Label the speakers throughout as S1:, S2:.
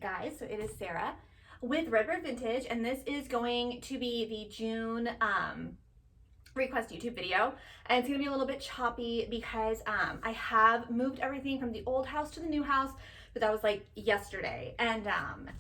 S1: guys, so it is Sarah with Redbird Vintage, and this is going to be the June request YouTube video, and it's gonna be a little bit choppy because I have moved everything from the old house to the new house, but that was like yesterday, and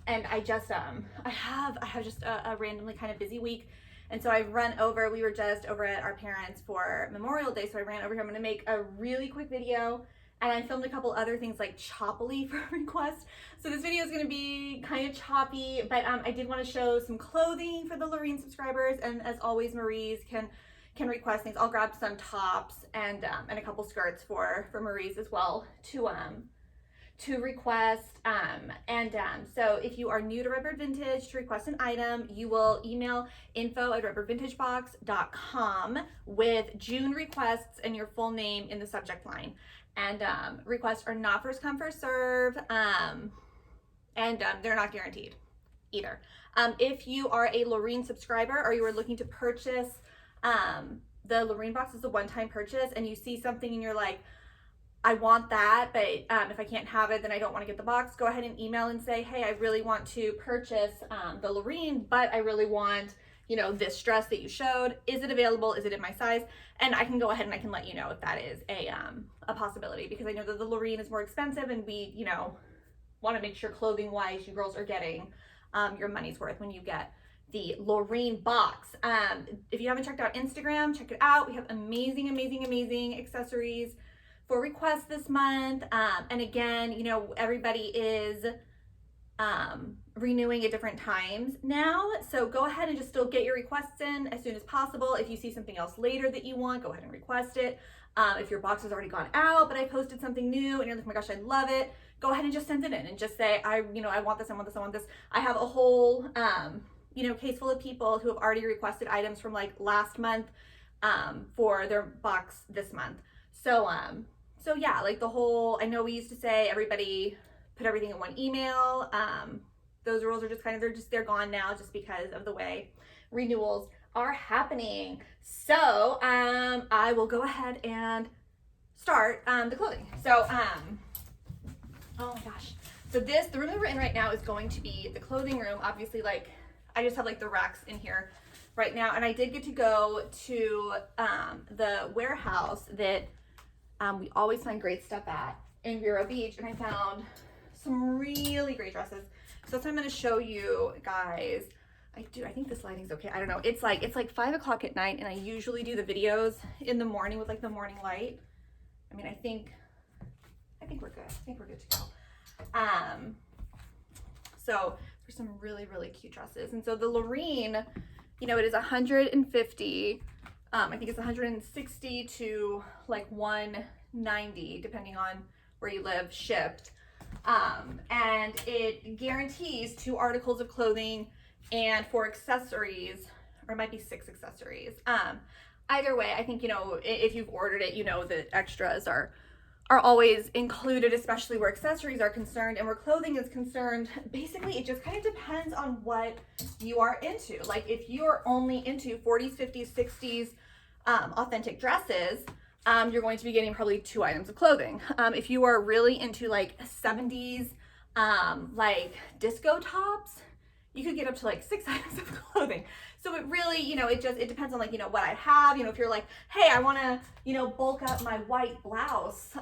S1: I just I have just a randomly kind of busy week, and so I've run over. We were just over at our parents for Memorial Day, so I ran over here. I'm gonna make a really quick video. And I filmed a couple other things like choppily for requests. So this video is gonna be kind of choppy, but I did wanna show some clothing for the Lorene subscribers. And as always, Marie's can request things. I'll grab some tops and a couple skirts for Marie's as well to request. So if you are new to Redbird Vintage, to request an item, you will email info@redbirdvintagebox.com with June requests and your full name in the subject line. And requests are not first come, first serve, and they're not guaranteed either. If you are a Lorene subscriber or you are looking to purchase, the Lorene box is a one-time purchase, and you see something and you're like, I want that, but if I can't have it, then I don't want to get the box, go ahead and email and say, hey, I really want to purchase the Lorene, but I really want, you know, this dress that you showed. Is it available? Is it in my size? And I can go ahead and I can let you know if that is a possibility, because I know that the Lorene is more expensive, and we, you know, want to make sure clothing wise you girls are getting your money's worth when you get the Lorene box. If you haven't checked out Instagram, check it out. We have amazing accessories for requests this month. And again, you know, everybody is renewing at different times now, so go ahead and just still get your requests in as soon as possible. If you see something else later that you want, go ahead and request it. If your box has already gone out but I posted something new and you're like, oh my gosh, I love it, go ahead and just send it in and just say, I want this, I want this, I want this. I have a whole case full of people who have already requested items from like last month for their box this month. So yeah, like the whole, I know we used to say everybody put everything in one email. Those rules are just they're gone now, just because of the way renewals are happening. So I will go ahead and start the clothing. So oh my gosh. So the room that we're in right now is going to be the clothing room. Obviously, like I just have like the racks in here right now, and I did get to go to the warehouse that we always find great stuff at in Vero Beach, and I found some really great dresses. So that's what I'm going to show you guys. I think this lighting's okay. I don't know. It's like 5 o'clock at night, and I usually do the videos in the morning with like the morning light. I mean, I think we're good. I think we're good to go. So there's some really cute dresses. And so the Lorene, you know, it is 150. I think it's 160 to like 190, depending on where you live, shipped. And it guarantees 2 articles of clothing and 4 accessories, or it might be 6 accessories. Either way, I think, you know, if you've ordered it, you know that extras are always included, especially where accessories are concerned. And where clothing is concerned, basically it just kind of depends on what you are into. Like if you're only into 40s, 50s, 60s authentic dresses, you're going to be getting probably 2 items of clothing. If you are really into like 70s, like disco tops, you could get up to like 6 items of clothing. So it really, you know, it depends on like, you know, what I have. You know, if you're like, hey, I want to, you know, bulk up my white blouse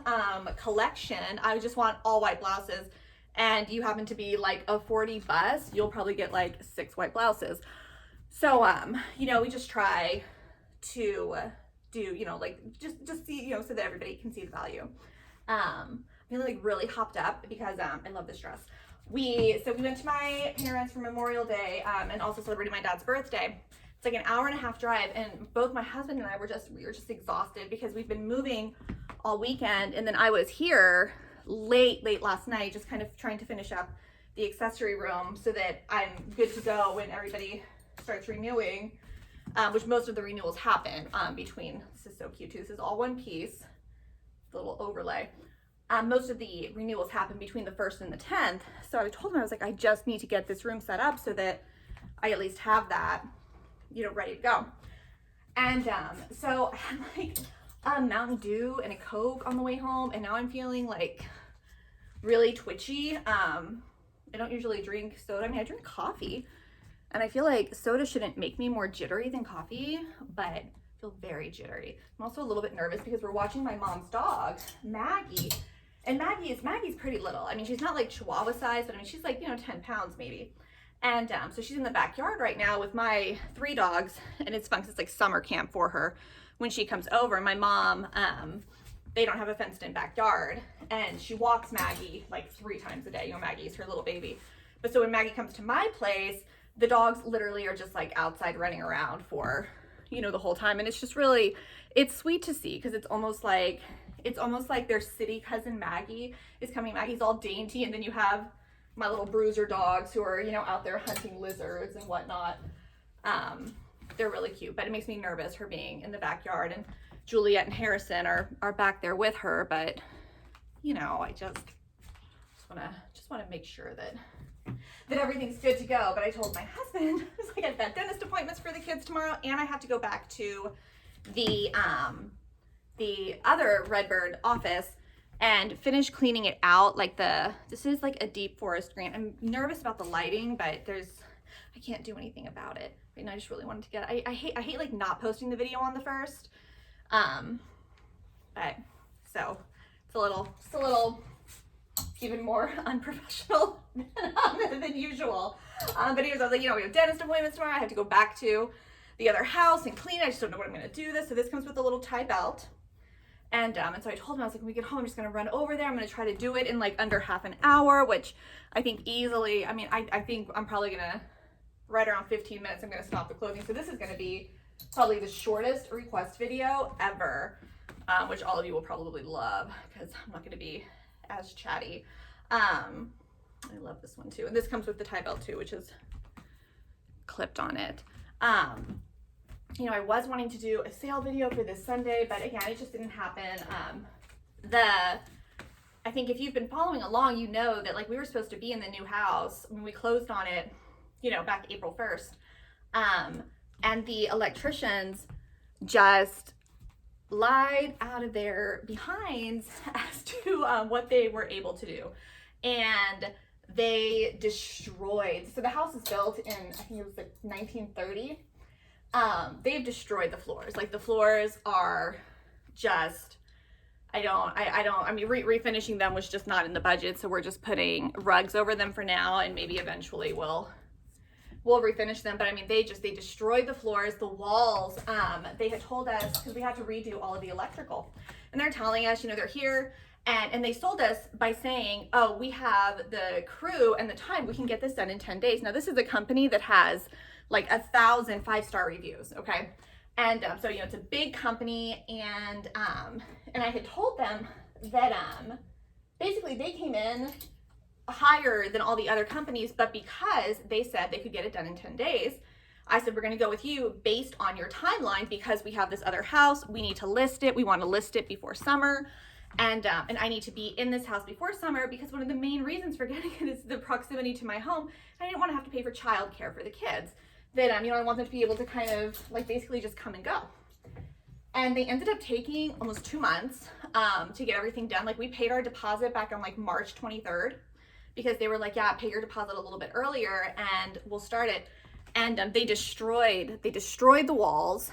S1: collection, I just want all white blouses, and you happen to be like a 40 bust, you'll probably get like 6 white blouses. So you know, we just try to do, you know, like just see, you know, so that everybody can see the value. I'm feeling like really hopped up because I love this dress. We went to my parents for Memorial Day and also celebrated my dad's birthday. It's like an hour-and-a-half drive, and both my husband and I were just exhausted because we've been moving all weekend, and then I was here late last night just kind of trying to finish up the accessory room so that I'm good to go when everybody starts renewing, which most of the renewals happen between, this is so cute too, this is all one piece, the little overlay. Most of the renewals happen between the 1st and the 10th. So I told him, I was like, I just need to get this room set up so that I at least have that, you know, ready to go. And so I had like a Mountain Dew and a Coke on the way home, and now I'm feeling like really twitchy. don't usually drink soda. I mean, I drink coffee, and I feel like soda shouldn't make me more jittery than coffee, but I feel very jittery. I'm also a little bit nervous because we're watching my mom's dog, Maggie. And Maggie's pretty little. I mean, she's not like Chihuahua size, but I mean, she's like, 10 pounds maybe. And so she's in the backyard right now with my 3 dogs, and it's fun because it's like summer camp for her when she comes over. And my mom, they don't have a fenced in backyard, and she walks Maggie like 3 times a day. Maggie's her little baby. But so when Maggie comes to my place, the dogs literally are just like outside running around for, the whole time. And it's just really, it's sweet to see because it's almost like their city cousin Maggie is coming. Maggie's all dainty, and then you have my little bruiser dogs who are, out there hunting lizards and whatnot. They're really cute, but it makes me nervous her being in the backyard, and Juliet and Harrison are back there with her. But I just want to make sure that everything's good to go. But I told my husband, I've got dentist appointments for the kids tomorrow, and I have to go back to the other Redbird office and finish cleaning it out. This is like a deep forest green. I'm nervous about the lighting, but I can't do anything about it. And I just really wanted to get, I hate like not posting the video on the first. But so it's a little even more unprofessional than usual. But anyways, I was like, we have dentist appointments tomorrow. I have to go back to the other house and clean it. I just don't know what I'm going to do this. So this comes with a little tie belt. And so I told him, I was like, when we get home, I'm just going to run over there. I'm going to try to do it in like under half an hour, which I think easily, I think I'm probably going to, right around 15 minutes, I'm going to stop the clothing. So this is going to be probably the shortest request video ever, which all of you will probably love because I'm not going to be as chatty. I love this one too. And this comes with the tie belt too, which is clipped on it. I was wanting to do a sale video for this Sunday, but again, it just didn't happen. I think if you've been following along, you know that like we were supposed to be in the new house when we closed on it, back April 1st. And the electricians just lied out of their behinds as to what they were able to do. And they destroyed, so the house is built in, I think it was like 1930. They've destroyed the floors. Like the floors are just, refinishing them was just not in the budget. So we're just putting rugs over them for now, and maybe eventually we'll refinish them. But they destroyed the floors, the walls. They had told us, because we had to redo all of the electrical, and they're telling us, they're here. And they sold us by saying, oh, we have the crew and the time, we can get this done in 10 days. Now this is a company that has like 1,000 5-star reviews, okay? And so, it's a big company, and I had told them that basically they came in higher than all the other companies, but because they said they could get it done in 10 days, I said, we're gonna go with you based on your timeline because we have this other house, we need to list it, we wanna list it before summer. And I need to be in this house before summer because one of the main reasons for getting it is the proximity to my home. I didn't want to have to pay for childcare for the kids. That I want them to be able to kind of like basically just come and go. And they ended up taking almost 2 months to get everything done. Like we paid our deposit back on like March 23rd because they were like, yeah, pay your deposit a little bit earlier and we'll start it. And they destroyed the walls.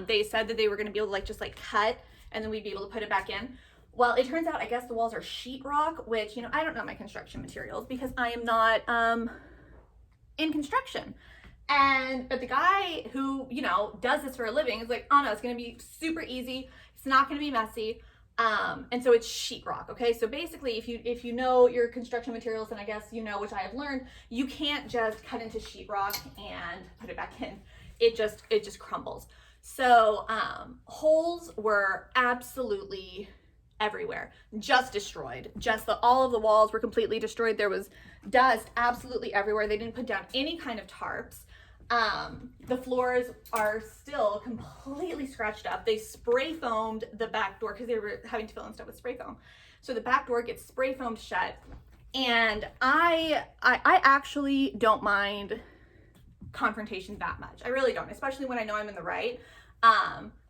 S1: They said that they were going to be able to like just like cut and then we'd be but to put it back in. Well, it turns out, I guess the walls are sheetrock, which, I don't know my construction materials because I am not in construction. But the guy who, does this for a living is like, oh no, it's going to be super easy. It's not going to be messy. And so it's sheetrock. Okay. So basically if you know your construction materials, and I guess, which I have learned, you can't just cut into sheetrock and put it back in. It just crumbles. So, holes were absolutely everywhere, just destroyed. All of the walls were completely destroyed. There was dust absolutely everywhere. They didn't put down any kind of tarps. The floors are still completely scratched up. They spray foamed the back door because they were having to fill in stuff with spray foam. So the back door gets spray foamed shut. And I actually don't mind confrontation that much. I really don't, especially when I know I'm in the right.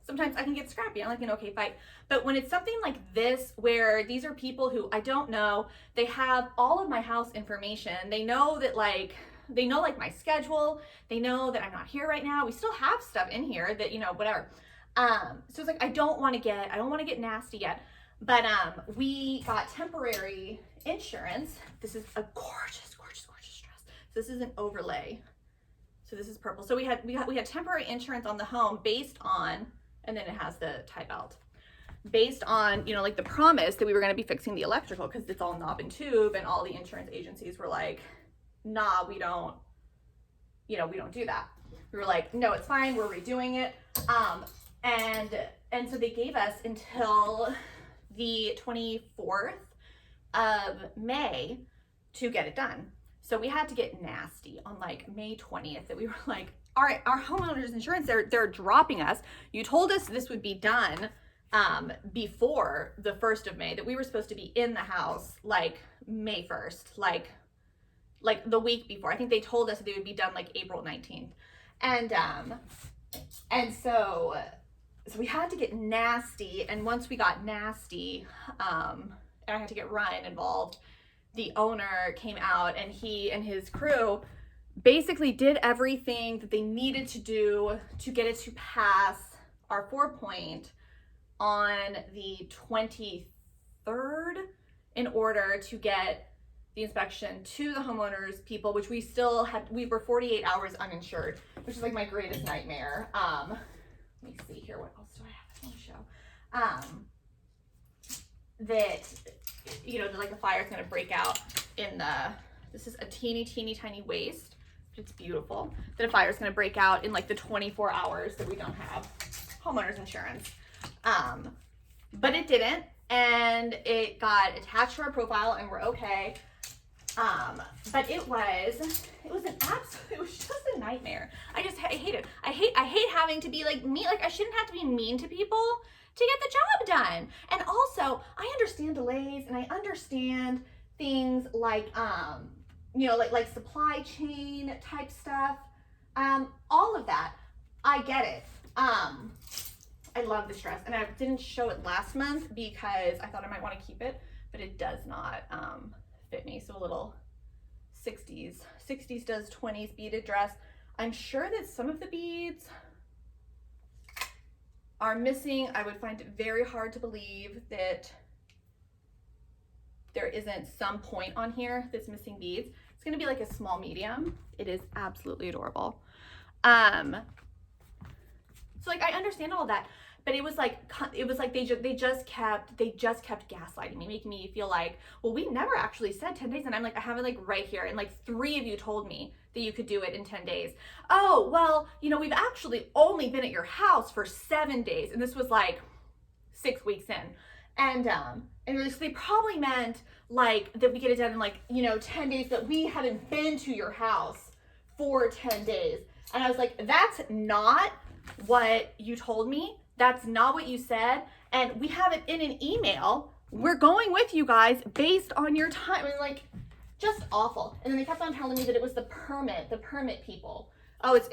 S1: sometimes I can get scrappy. I'm like an okay fight. But when it's something like this, where these are people who I don't know, they have all of my house information. They know that like my schedule. They know that I'm not here right now. We still have stuff in here that, you know, whatever. So it's like, I don't want to get nasty yet. But we got temporary insurance. This is a gorgeous, gorgeous, gorgeous dress. So this is an overlay. So this is purple. So we had temporary insurance on the home based on, and then it has the tie belt, based on, you know, like the promise that we were going to be fixing the electrical, because it's all knob and tube, and all the insurance agencies were like, nah, we don't do that. We were like, no, it's fine, we're redoing it. And so they gave us until the 24th of May to get it done. So we had to get nasty on like May 20th, that we were like, all right, our homeowners insurance, they're dropping us. You told us this would be done before the 1st of May, that we were supposed to be in the house like May 1st, like the week before. I think they told us they would be done like April 19th. And so we had to get nasty. And once we got nasty, and I had to get Ryan involved, the owner came out, and he and his crew basically did everything that they needed to do to get it to pass our 4-point on the 23rd in order to get the inspection to the homeowners people, which we were 48 hours uninsured, which is like my greatest nightmare. Let me see here, what else do I have to show? That, you know, like the fire's gonna break out in this is a teeny tiny waist, but it's beautiful, that a fire's gonna break out in like the 24 hours that we don't have homeowners insurance. But it didn't, and it got attached to our profile, and we're okay. But it was just a nightmare. I hate it. I hate having to be like me. Like, I shouldn't have to be mean to people to get the job done. And also, I understand delays, and I understand things like, you know, like supply chain type stuff. All of that, I get it. I love this dress, and I didn't show it last month because I thought I might want to keep it, but it does not fit me. So a little 60s does 20s beaded dress. I'm sure that some of the beads are missing. I would find it very hard to believe that there isn't some point on here that's missing beads. It's gonna be like a small medium. It is absolutely adorable. So like, I understand all that, but it was like they just kept gaslighting me, making me feel like, well, we never actually said 10 days. And I'm like, I have it like right here. And like 3 of you told me that you could do it in 10 days. Oh, well, you know, we've actually only been at your house for 7 days. And this was like 6 weeks in. And they probably meant like that we get it done in like, you know, 10 days, but we haven't been to your house for 10 days. And I was like, that's not what you told me. That's not what you said. And we have it in an email. We're going with you guys based on your time. I mean, like, just awful. And then they kept on telling me that it was the permit people. Oh, it's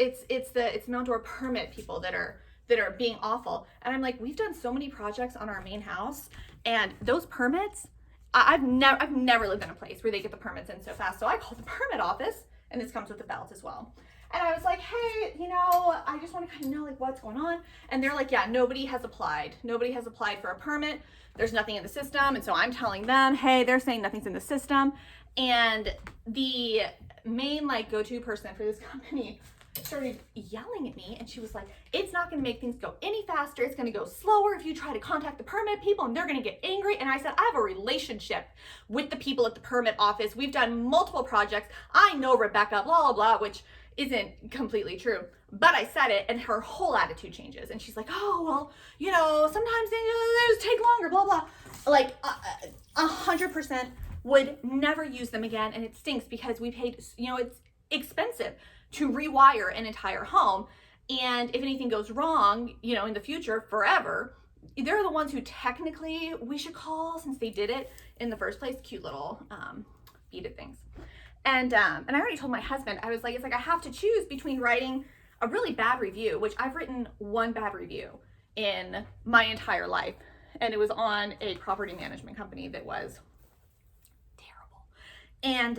S1: the outdoor permit people that are being awful. And I'm like, we've done so many projects on our main house, and those permits, I've never lived in a place where they get the permits in so fast. So I called the permit office, and this comes with the belt as well. And I was like, hey, you know, I just want to kind of know like what's going on. And they're like, yeah, nobody has applied for a permit. There's nothing in the system. And so I'm telling them, hey, they're saying nothing's in the system. And the main like go-to person for this company started yelling at me, and she was like, it's not going to make things go any faster. It's going to go slower if you try to contact the permit people, and they're going to get angry. And I said, I have a relationship with the people at the permit office. We've done multiple projects. I know Rebecca, blah, blah, blah, which isn't completely true. But I said it, and her whole attitude changes. And she's like, oh, well, you know, sometimes things take longer, blah, blah. Like 100% would never use them again. And it stinks because we paid, you know, it's expensive to rewire an entire home. And if anything goes wrong, you know, in the future, forever, they're the ones who technically we should call, since they did it in the first place. Cute little beaded things. And I already told my husband, I was like, it's like I have to choose between writing a really bad review, which I've written one bad review, in my entire life. And it was on a property management company that was terrible. And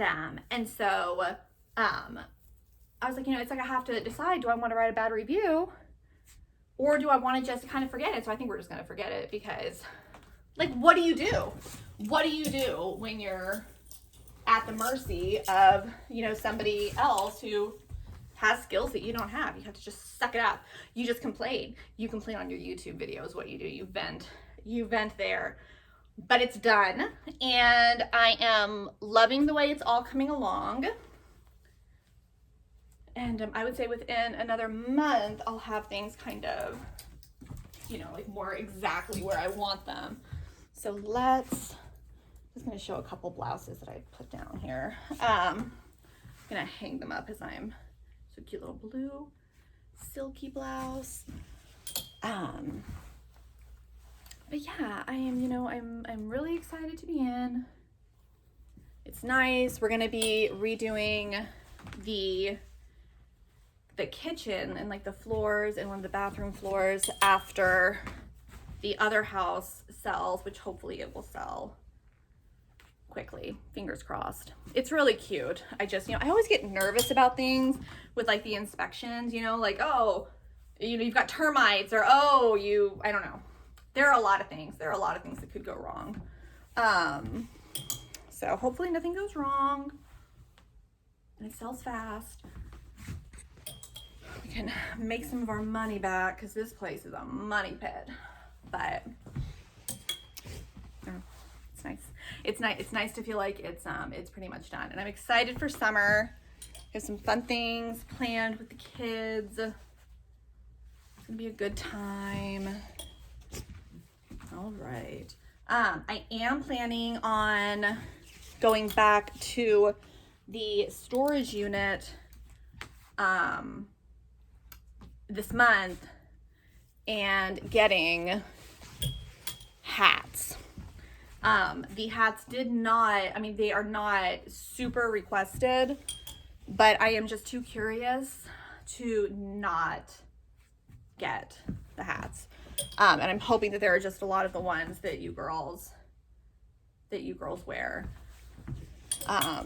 S1: so I was like, you know, it's like I have to decide, do I want to write a bad review or do I want to just kind of forget it? So I think we're just going to forget it because, like, what do you do? What do you do when you're at the mercy of, you know, somebody else who has skills that you don't have? You have to just suck it up. You just complain. You complain on your YouTube videos. What you do, you vent there. But it's done, and I am loving the way it's all coming along. And I would say within another month, I'll have things kind of, you know, like more exactly where I want them. So I'm just gonna show a couple blouses that I put down here. I'm gonna hang them up as I'm so cute little blue silky blouse. But yeah, I am, you know, I'm really excited to be in. It's nice. We're gonna be redoing the kitchen and like the floors and one of the bathroom floors after the other house sells, which hopefully it will sell quickly, fingers crossed. It's really cute. I just, you know, I always get nervous about things with like the inspections, you know, like, oh, you know, you've got termites, or oh, I don't know. There are a lot of things that could go wrong. So hopefully nothing goes wrong and it sells fast. We can make some of our money back because this place is a money pit. But it's nice. It's nice to feel like it's pretty much done. And I'm excited for summer. We have some fun things planned with the kids. It's gonna be a good time. All right. I am planning on going back to the storage unit this month and getting hats. The hats they are not super requested, but I am just too curious to not get the hats. And I'm hoping that there are just a lot of the ones that you girls wear. Yeah,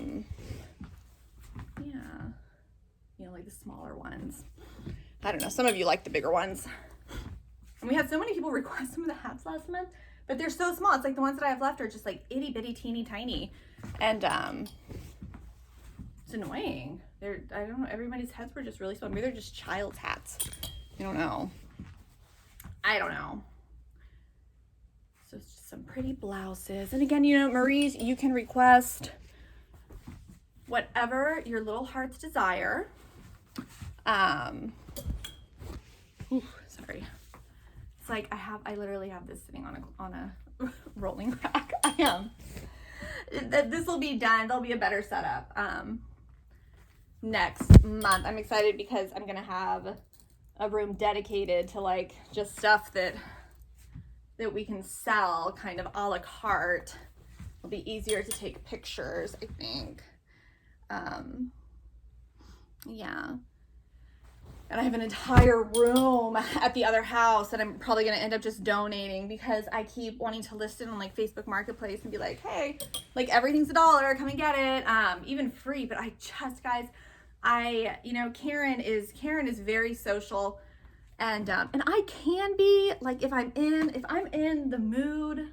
S1: you know, like the smaller ones. I don't know, some of you like the bigger ones. And we had so many people request some of the hats last month, but they're so small. It's like the ones that I have left are just like itty bitty teeny tiny. And it's annoying. I don't know, everybody's hats were just really small. Maybe they're just child's hats. I don't know. So it's just some pretty blouses. And again, you know, Marie's, you can request whatever your little heart's desire. Sorry. It's like I literally have this sitting on a rolling rack. This will be done. There'll be a better setup next month. I'm excited because I'm gonna have a room dedicated to like just stuff that we can sell kind of a la carte. It'll be easier to take pictures, I think. Yeah. And I have an entire room at the other house that I'm probably going to end up just donating because I keep wanting to list it on like Facebook Marketplace and be like, hey, like everything's $1, come and get it. Even free. But I just, guys, you know, Karen is very social, and I can be like, if I'm in the mood,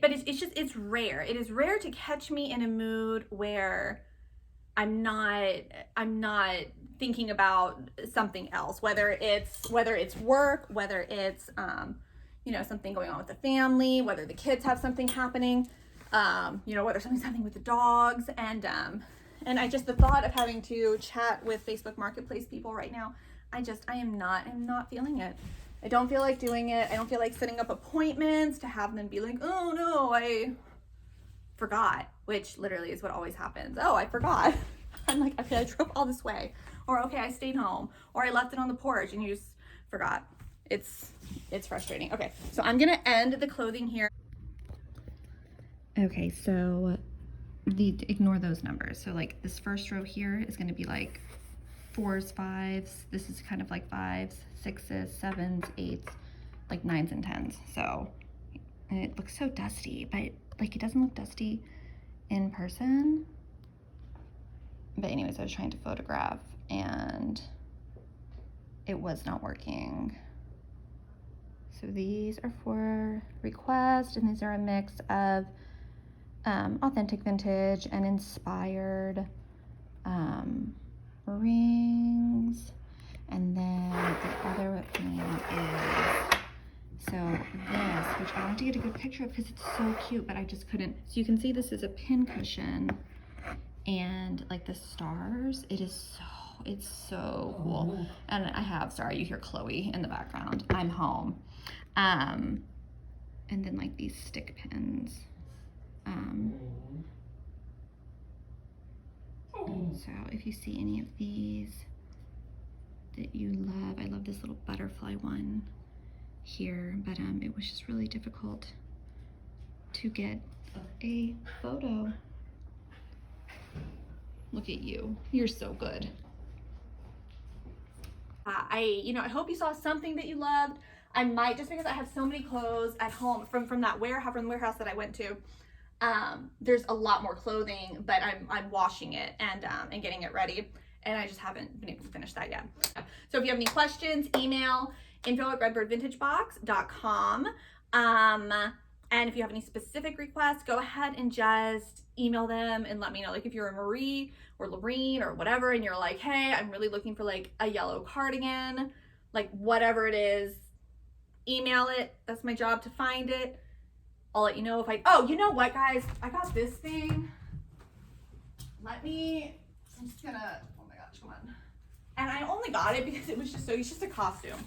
S1: but it's rare. It is rare to catch me in a mood where I'm not thinking about something else, whether it's work, whether it's you know, something going on with the family, whether the kids have something happening, you know, whether something's happening with the dogs, and I just, the thought of having to chat with Facebook Marketplace people right now, I'm not feeling it. I don't feel like doing it. I don't feel like setting up appointments to have them be like, oh no, I forgot, which literally is what always happens. Oh, I forgot. I'm like, okay, I drove all this way, or okay, I stayed home, or I left it on the porch and you just forgot. It's frustrating. Okay, so I'm gonna end the clothing here. Okay, so ignore those numbers. So like this first row here is gonna be like 4s, 5s. This is kind of like 5s, 6s, 7s, 8s, like 9s and 10s. So, and it looks so dusty, but like it doesn't look dusty in person. But anyways, I was trying to photograph and it was not working. So these are for request, and these are a mix of authentic vintage and inspired rings. And then the other thing is, so this, which I wanted to get a good picture of because it's so cute, but I just couldn't. So you can see this is a pin cushion, and like the stars, it's so cool. And I have, sorry, you hear Chloe in the background. I'm home. And then like these stick pins. So if you see any of these that you love, I love this little butterfly one here, but it was just really difficult to get a photo. Look at you, you're so good. I hope you saw something that you loved. I might, just because I have so many clothes at home from that warehouse that I went to. There's a lot more clothing, but I'm washing it and getting it ready, and I just haven't been able to finish that yet. So if you have any questions, email info@redbirdvintagebox.com. And if you have any specific requests, go ahead and just email them and let me know. Like if you're a Marie or Lorene or whatever, and you're like, hey, I'm really looking for like a yellow cardigan, like whatever it is, email it. That's my job to find it. I'll let you know if oh, you know what, guys? I got this thing. I'm just gonna, oh my gosh, come on. And I only got it because it's just a costume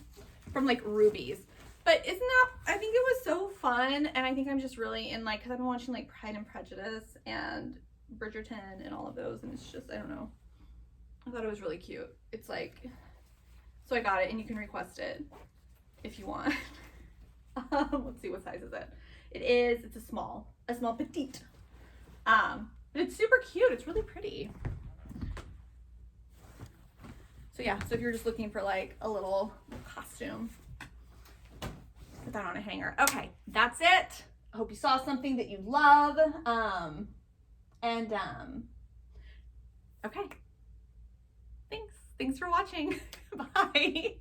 S1: from like Ruby's. But isn't that, I think it was so fun. And I think I'm just really in like, cause I've been watching like Pride and Prejudice and Bridgerton and all of those. And it's just, I don't know. I thought it was really cute. It's like, so I got it, and you can request it if you want. Let's see, what size is it? It's a small petite. But it's super cute. It's really pretty. So yeah, so if you're just looking for like a little costume, put that on a hanger. Okay, that's it. I hope you saw something that you love. Okay. Thanks for watching. Bye.